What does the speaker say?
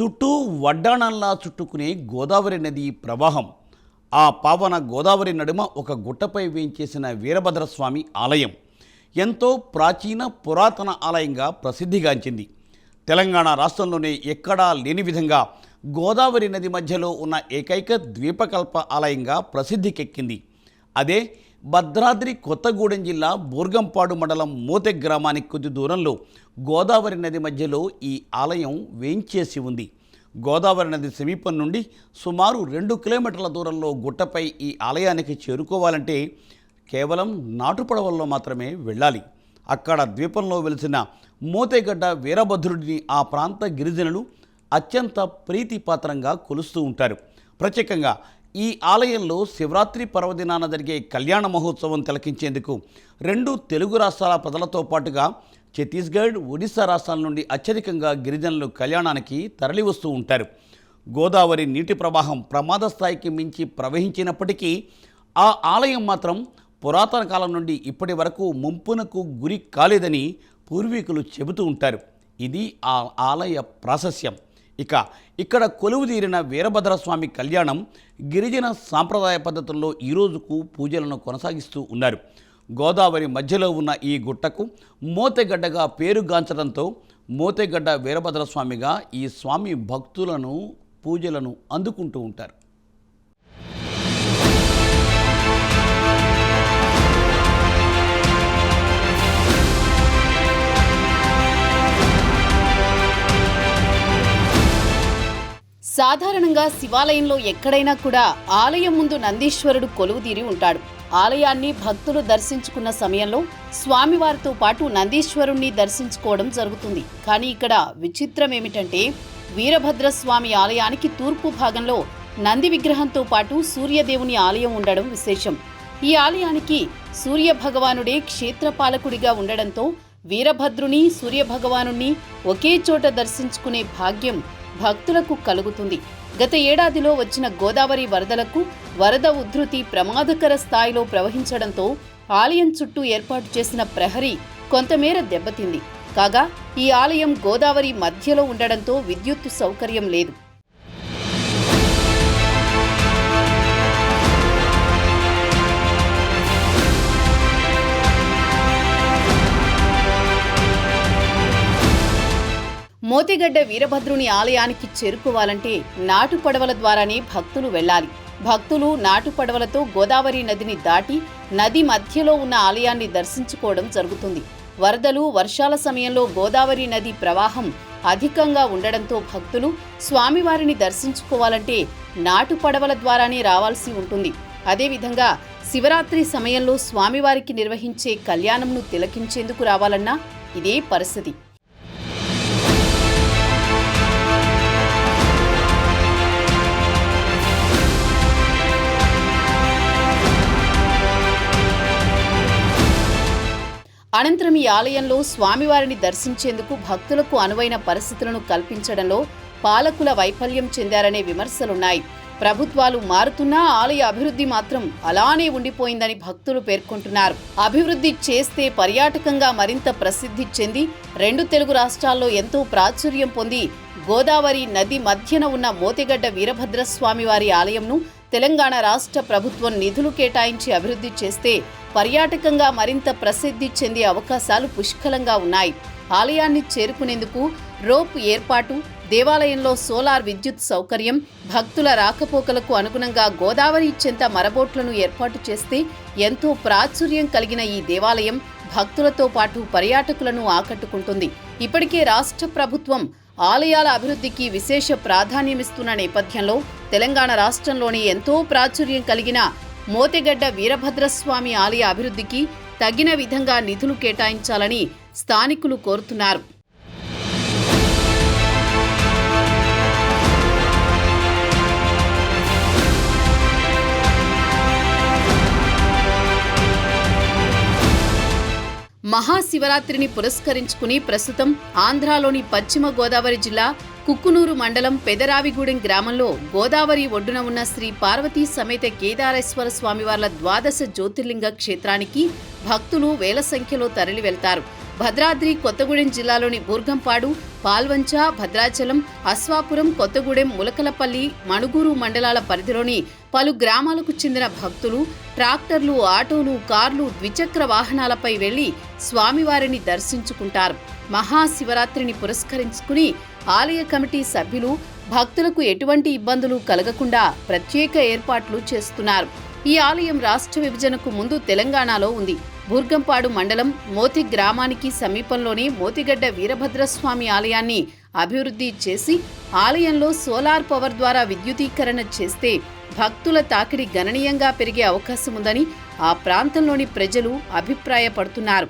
చుట్టూ వడ్డాణంలా చుట్టుకునే గోదావరి నది ప్రవాహం. ఆ పావన గోదావరి నడుమ ఒక గుట్టపై వేయించేసిన వీరభద్రస్వామి ఆలయం ఎంతో ప్రాచీన పురాతన ఆలయంగా ప్రసిద్ధిగాంచింది. తెలంగాణ రాష్ట్రంలోనే ఎక్కడా లేని విధంగా గోదావరి నది మధ్యలో ఉన్న ఏకైక ద్వీపకల్ప ఆలయంగా ప్రసిద్ధికెక్కింది. అదే భద్రాద్రి కొత్తగూడెం జిల్లా బూర్గంపాడు మండలం మోతె గ్రామానికి కొద్ది దూరంలో గోదావరి నది మధ్యలో ఈ ఆలయం వేంచేసి ఉంది. గోదావరి నది సమీపం నుండి సుమారు 2 కిలోమీటర్ల దూరంలో గుట్టపై ఈ ఆలయానికి చేరుకోవాలంటే కేవలం నాటుపడవల్లో మాత్రమే వెళ్ళాలి. అక్కడ ద్వీపంలో వెలిసిన మోతెగడ్డ వీరభద్రుడిని ఆ ప్రాంత గిరిజనులు అత్యంత ప్రీతిపాత్రంగా కొలుస్తూ ఉంటారు. ప్రత్యేకంగా ఈ ఆలయంలో శివరాత్రి పర్వదినాన జరిగే కళ్యాణ మహోత్సవం తిలకించేందుకు 2 తెలుగు రాష్ట్రాల ప్రజలతో పాటుగా ఛత్తీస్గఢ్, ఒడిశా రాష్ట్రాల నుండి అత్యధికంగా గిరిజనులు కళ్యాణానికి తరలివస్తూ ఉంటారు. గోదావరి నీటి ప్రవాహం ప్రమాద స్థాయికి మించి ప్రవహించినప్పటికీ ఆ ఆలయం మాత్రం పురాతన కాలం నుండి ఇప్పటి వరకు ముంపునకు గురి కాలేదని పూర్వీకులు చెబుతూ ఉంటారు. ఇది ఆ ఆలయ ప్రాశస్యం. ఇక్కడ కొలువుదీరిన వీరభద్రస్వామి కళ్యాణం గిరిజన సాంప్రదాయ పద్ధతుల్లో ఈ రోజుకు పూజలను కొనసాగిస్తూ ఉన్నారు. గోదావరి మధ్యలో ఉన్న ఈ గుట్టకు మోతెగడ్డగా పేరుగాంచడంతో మోతెగడ్డ వీరభద్రస్వామిగా ఈ స్వామి భక్తులను పూజలను అందుకుంటూ ఉంటారు. సాధారణంగా శివాలయంలో ఎక్కడైనా కూడా ఆలయం ముందు నందీశ్వరుడు కొలువుదీరి ఉంటాడు. ఆలయాన్ని భక్తులు దర్శించుకున్న సమయంలో స్వామివారితో పాటు నందీశ్వరుణ్ణి దర్శించుకోవడం జరుగుతుంది. కానీ ఇక్కడ విచిత్రం ఏమిటంటే వీరభద్రస్వామి ఆలయానికి తూర్పు భాగంలో నంది విగ్రహంతో పాటు సూర్యదేవుని ఆలయం ఉండడం విశేషం. ఈ ఆలయానికి సూర్యభగవానుడే క్షేత్రపాలకుడిగా ఉండడంతో వీరభద్రుని, సూర్యభగవానుణ్ణి ఒకే చోట దర్శించుకునే భాగ్యం భక్తులకు కలుగుతుంది. గత ఏడాదిలో వచ్చిన గోదావరి వరదలకు వరద ఉధృతి ప్రమాదకర స్థాయిలో ప్రవహించడంతో ఆలయం చుట్టూ ఏర్పాటు చేసిన ప్రహరీ కొంతమేర దెబ్బతింది. కాగా ఈ ఆలయం గోదావరి మధ్యలో ఉండడంతో విద్యుత్ సౌకర్యం లేదు. మోతెగడ్డ వీరభద్రుని ఆలయానికి చేరుకోవాలంటే నాటు పడవల ద్వారానే భక్తులు వెళ్ళాలి. భక్తులు నాటు పడవలతో గోదావరి నదిని దాటి నది మధ్యలో ఉన్న ఆలయాన్ని దర్శించుకోవడం జరుగుతుంది. వరదలు, వర్షాల సమయంలో గోదావరి నది ప్రవాహం అధికంగా ఉండడంతో భక్తులు స్వామివారిని దర్శించుకోవాలంటే నాటు పడవల ద్వారానే రావాల్సి ఉంటుంది. అదేవిధంగా శివరాత్రి సమయంలో స్వామివారికి నిర్వహించే కళ్యాణంను తిలకించేందుకు రావాలన్నా ఇదే పరిస్థితి. అనంతరం ఈ ఆలయంలో స్వామివారిని దర్శించేందుకు భక్తులకు అనువైన పరిస్థితులను కల్పించడంలో పాలకుల వైఫల్యం చెందారనే విమర్శలున్నాయి. ప్రభుత్వాలు మారుతున్నా ఆలయ అభివృద్ధి మాత్రం అలానే ఉండిపోయిందని భక్తులు పేర్కొంటున్నారు. అభివృద్ధి చేస్తే పర్యాటకంగా మరింత ప్రసిద్ధి చెంది 2 తెలుగు రాష్ట్రాల్లో ఎంతో ప్రాచుర్యం పొంది గోదావరి నది మధ్యన ఉన్న మోతెగడ్డ వీరభద్రస్వామి వారి ఆలయంను తెలంగాణ రాష్ట్ర ప్రభుత్వం నిధులు కేటాయించి అభివృద్ధి చేస్తే పర్యాటకంగా మరింత ప్రసిద్ధి చెందే అవకాశాలు పుష్కలంగా ఉన్నాయి. ఆలయాన్ని చేరుకునేందుకు రోప్ ఏర్పాటు, దేవాలయంలో సోలార్ విద్యుత్ సౌకర్యం, భక్తుల రాకపోకలకు అనుగుణంగా గోదావరి చెంత మరబోట్లను ఏర్పాటు చేస్తే ఎంతో ప్రాచుర్యం కలిగిన ఈ దేవాలయం భక్తులతో పాటు పర్యాటకులను ఆకట్టుకుంటుంది. ఇప్పటికే రాష్ట్ర ప్రభుత్వం ఆలయాల అభివృద్ధికి విశేష ప్రాధాన్యమిస్తున్న నేపథ్యంలో తెలంగాణ రాష్ట్రంలోని ఎంతో ప్రాచుర్యం కలిగిన మోతెగడ్డ వీరభద్రస్వామి ఆలయ అభివృద్ధికి తగిన విధంగా నిధులు కేటాయించాలని స్థానికులు కోరుతున్నారు. మహాశివరాత్రిని పురస్కరించుకుని ప్రస్తుతం ఆంధ్రాలోని పశ్చిమ గోదావరి జిల్లా కుక్కునూరు మండలం పెదరావిగూడెం గ్రామంలో గోదావరి ఒడ్డున ఉన్న శ్రీ పార్వతీ సమేత కేదారేశ్వర స్వామివార్ల ద్వాదశ జ్యోతిర్లింగ క్షేత్రానికి భక్తులు వేల సంఖ్యలో తరలి వెళ్తారు. భద్రాద్రి కొత్తగూడెం జిల్లాలోని బూర్గంపాడు, పాల్వంచ, భద్రాచలం, అశ్వాపురం, కొత్తగూడెం, ములకలపల్లి, మణుగూరు మండలాల పరిధిలోని పలు గ్రామాలకు చెందిన భక్తులు ట్రాక్టర్లు, ఆటోలు, కార్లు, ద్విచక్ర వాహనాలపై వెళ్లి స్వామివారిని దర్శించుకుంటారు. మహాశివరాత్రిని పురస్కరించుకుని ఆలయ కమిటీ సభ్యులు భక్తులకు ఎటువంటి ఇబ్బందులు కలగకుండా ప్రత్యేక ఏర్పాట్లు చేస్తున్నారు. ఈ ఆలయం రాష్ట్ర విభజనకు ముందు తెలంగాణలో ఉంది. బూర్గంపాడు మండలం మోతి గ్రామానికి సమీపంలోని మోతిగడ్డ వీరభద్రస్వామి ఆలయాన్ని అభివృద్ధి చేసి ఆలయంలో సోలార్ పవర్ ద్వారా విద్యుదీకరణ చేస్తే భక్తుల తాకిడి గణనీయంగా పెరిగే అవకాశం ఉందని ఆ ప్రాంతంలోని ప్రజలు అభిప్రాయపడుతున్నారు.